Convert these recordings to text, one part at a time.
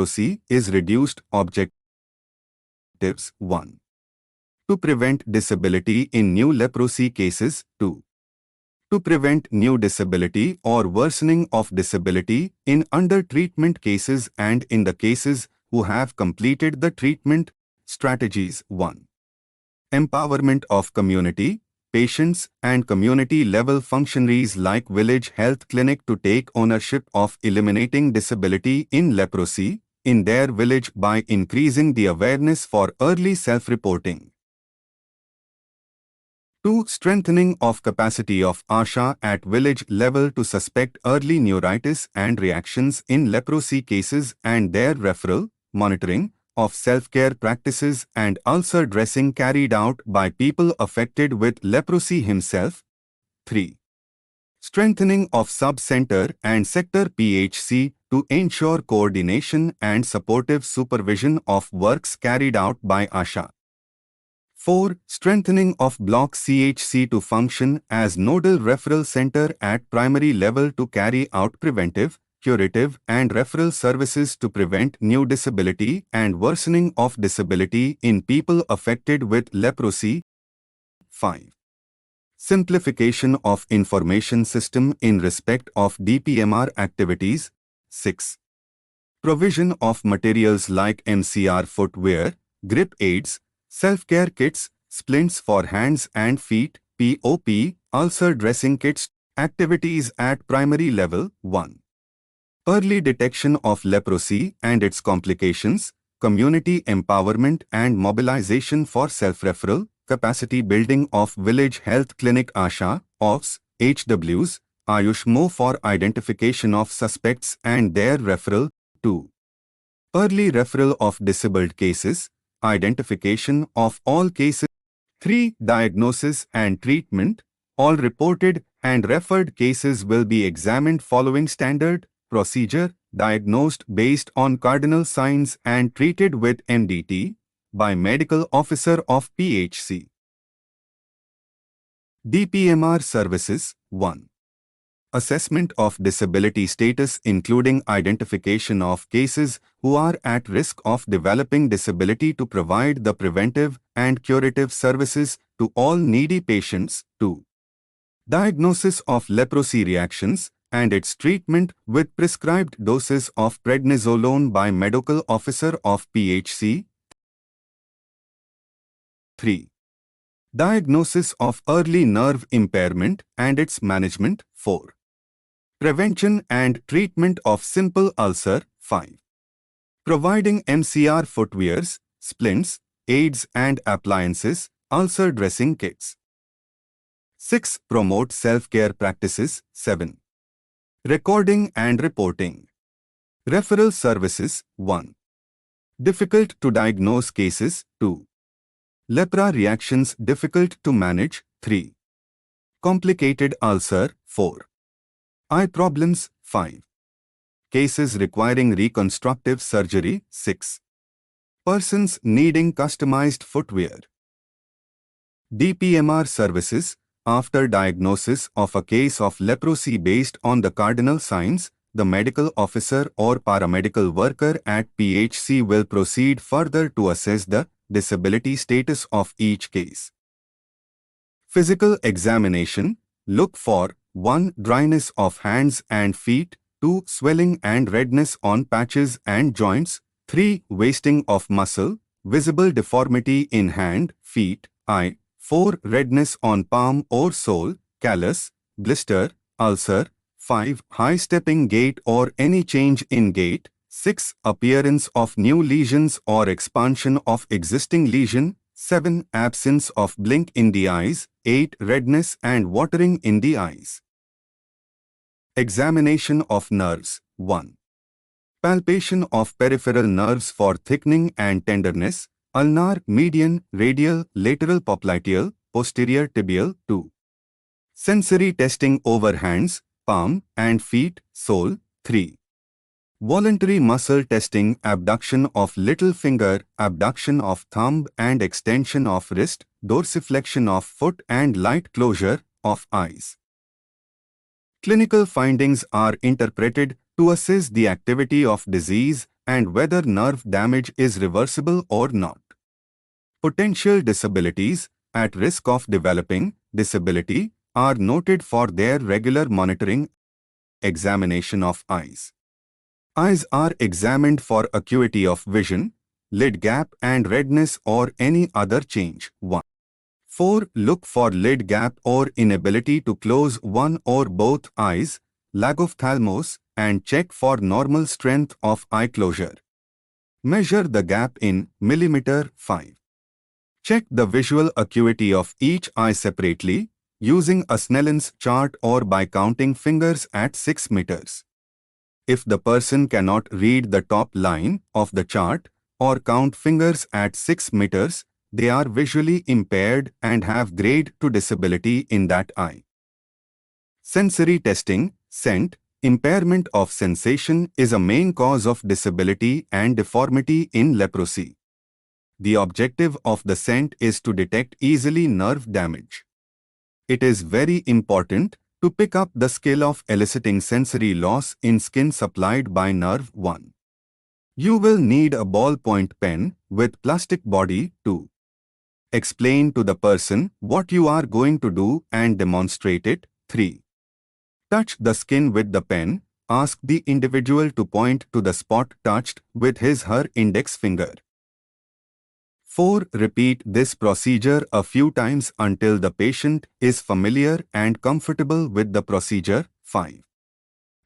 leprosy is reduced objectives 1. To prevent disability in new leprosy cases 2. To prevent new disability or worsening of disability in under-treatment cases and in the cases who have completed the treatment strategies 1. Empowerment of community, patients and community-level functionaries like village health clinic to take ownership of eliminating disability in leprosy in their village by increasing the awareness for early self-reporting. 2. Strengthening of capacity of ASHA at village level to suspect early neuritis and reactions in leprosy cases and their referral, monitoring of self-care practices and ulcer dressing carried out by people affected with leprosy himself. 3. Strengthening of sub-center and sector PHC to ensure coordination and supportive supervision of works carried out by ASHA. 4. Strengthening of Block CHC to function as nodal referral center at primary level to carry out preventive, curative and referral services to prevent new disability and worsening of disability in people affected with leprosy. 5. Simplification of information system in respect of DPMR activities. 6. Provision of materials like MCR footwear, grip aids, self-care kits, splints for hands and feet, POP, ulcer dressing kits, activities at primary level. 1. Early detection of leprosy and its complications, community empowerment and mobilization for self-referral, capacity building of village health clinic ASHA, OFS, HWs, AYUSHMO for identification of suspects and their referral. 2. Early referral of disabled cases, identification of all cases. 3. Diagnosis and treatment. All reported and referred cases will be examined following standard procedure, diagnosed based on cardinal signs and treated with MDT by medical officer of PHC. DPMR Services. 1. Assessment of disability status including identification of cases who are at risk of developing disability to provide the preventive and curative services to all needy patients. 2. Diagnosis of leprosy reactions and its treatment with prescribed doses of prednisolone by medical officer of PHC. 3. Diagnosis of early nerve impairment and its management. 4. Prevention and treatment of simple ulcer. 5. Providing MCR footwears, splints, aids and appliances, ulcer dressing kits. 6. Promote self-care practices. 7. Recording and reporting. Referral services. 1. Difficult to diagnose cases. 2. Lepra reactions difficult to manage. 3. Complicated ulcer. 4. Eye problems. 5. Cases requiring reconstructive surgery. 6. Persons needing customized footwear. DPMR Services. After diagnosis of a case of leprosy based on the cardinal signs, the medical officer or paramedical worker at PHC will proceed further to assess the disability status of each case. Physical examination. Look for 1. Dryness of hands and feet, 2. Swelling and redness on patches and joints, 3. Wasting of muscle, visible deformity in hand, feet, eye, 4. Redness on palm or sole, callus, blister, ulcer, 5. High stepping gait or any change in gait, 6. Appearance of new lesions or expansion of existing lesion, 7. Absence of blink in the eyes, 8. Redness and watering in the eyes. Examination of nerves. 1. Palpation of peripheral nerves for thickening and tenderness, ulnar, median, radial, lateral popliteal, posterior tibial. 2. Sensory testing over hands, palm and feet, sole. 3. Voluntary muscle testing, abduction of little finger, abduction of thumb and extension of wrist, dorsiflexion of foot and light closure of eyes. Clinical findings are interpreted to assess the activity of disease and whether nerve damage is reversible or not. Potential disabilities at risk of developing disability are noted for their regular monitoring, examination of eyes. Eyes are examined for acuity of vision, lid gap and redness or any other change. 1. 4. Look for lid gap or inability to close one or both eyes, lagophthalmos, and check for normal strength of eye closure. Measure the gap in millimeter. 5. Check the visual acuity of each eye separately, using a Snellen's chart or by counting fingers at 6 meters. If the person cannot read the top line of the chart or count fingers at 6 meters, they are visually impaired and have grade 2 disability in that eye. Sensory testing, scent, impairment of sensation is a main cause of disability and deformity in leprosy. The objective of the scent is to detect easily nerve damage. It is very important to pick up the skill of eliciting sensory loss in skin supplied by nerve. 1. You will need a ballpoint pen with plastic body. 2. Explain to the person what you are going to do and demonstrate it. 3. Touch the skin with the pen. Ask the individual to point to the spot touched with his/her index finger. 4. Repeat this procedure a few times until the patient is familiar and comfortable with the procedure. 5.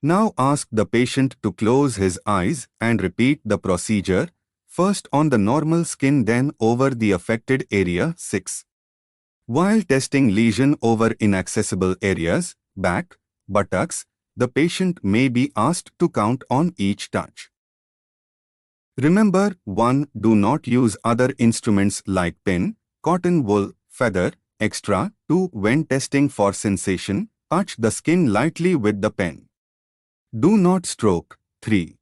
Now ask the patient to close his eyes and repeat the procedure, first on the normal skin then over the affected area. 6. While testing lesion over inaccessible areas, back, buttocks, the patient may be asked to count on each touch. Remember, 1. Do not use other instruments like pin, cotton wool, feather, etc. 2. When testing for sensation, touch the skin lightly with the pen. Do not stroke. 3.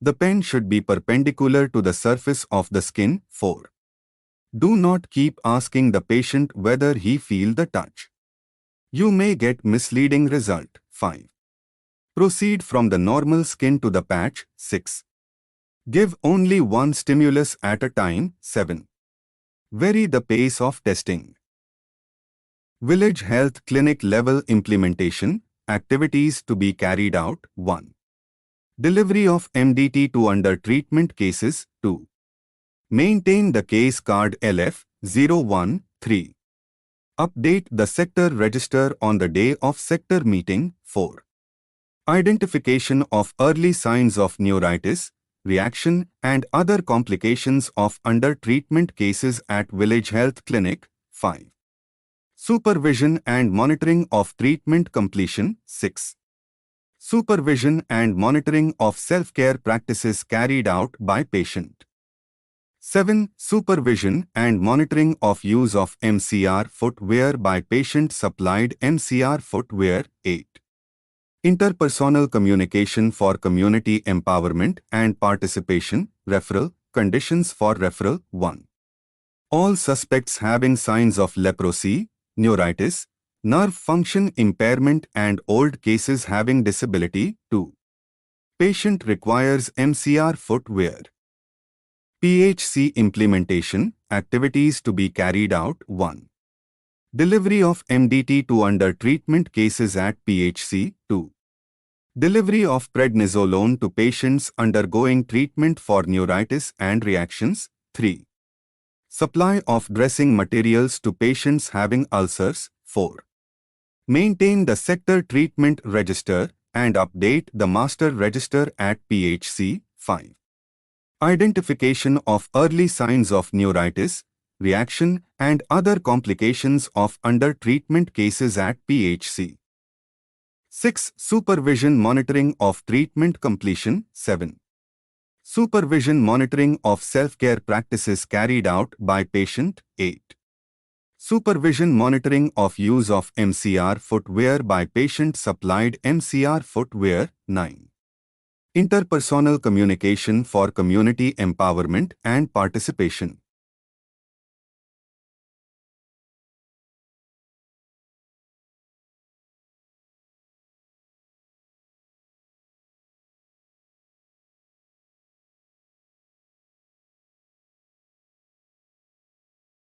The pen should be perpendicular to the surface of the skin. 4. Do not keep asking the patient whether he feel the touch. You may get misleading result. 5. Proceed from the normal skin to the patch. 6. Give only one stimulus at a time. 7. Vary the pace of testing. Village Health Clinic level implementation, activities to be carried out. 1. Delivery of MDT to under treatment cases. 2. Maintain the case card LF013. Update the sector register on the day of sector meeting. 4. Identification of early signs of neuritis, reaction and other complications of under treatment cases at Village Health Clinic. 5. Supervision and monitoring of treatment completion. 6. Supervision and monitoring of self-care practices carried out by patient. 7. Supervision and monitoring of use of MCR footwear by patient-supplied MCR footwear. 8. Interpersonal communication for community empowerment and participation. Referral, conditions for referral. 1. All suspects having signs of leprosy, neuritis, nerve function impairment and old cases having disability. 2. Patient requires MCR footwear. PHC implementation, activities to be carried out. 1. Delivery of MDT to under treatment cases at PHC. 2. Delivery of prednisolone to patients undergoing treatment for neuritis and reactions. 3. Supply of dressing materials to patients having ulcers. 4. Maintain the sector treatment register and update the master register at PHC. 5. Identification of early signs of neuritis, reaction and other complications of under treatment cases at PHC. 6. Supervision monitoring of treatment completion. 7. Supervision monitoring of self-care practices carried out by patient. 8. Supervision monitoring of use of MCR footwear by patient-supplied MCR footwear. 9. Interpersonal communication for community empowerment and participation.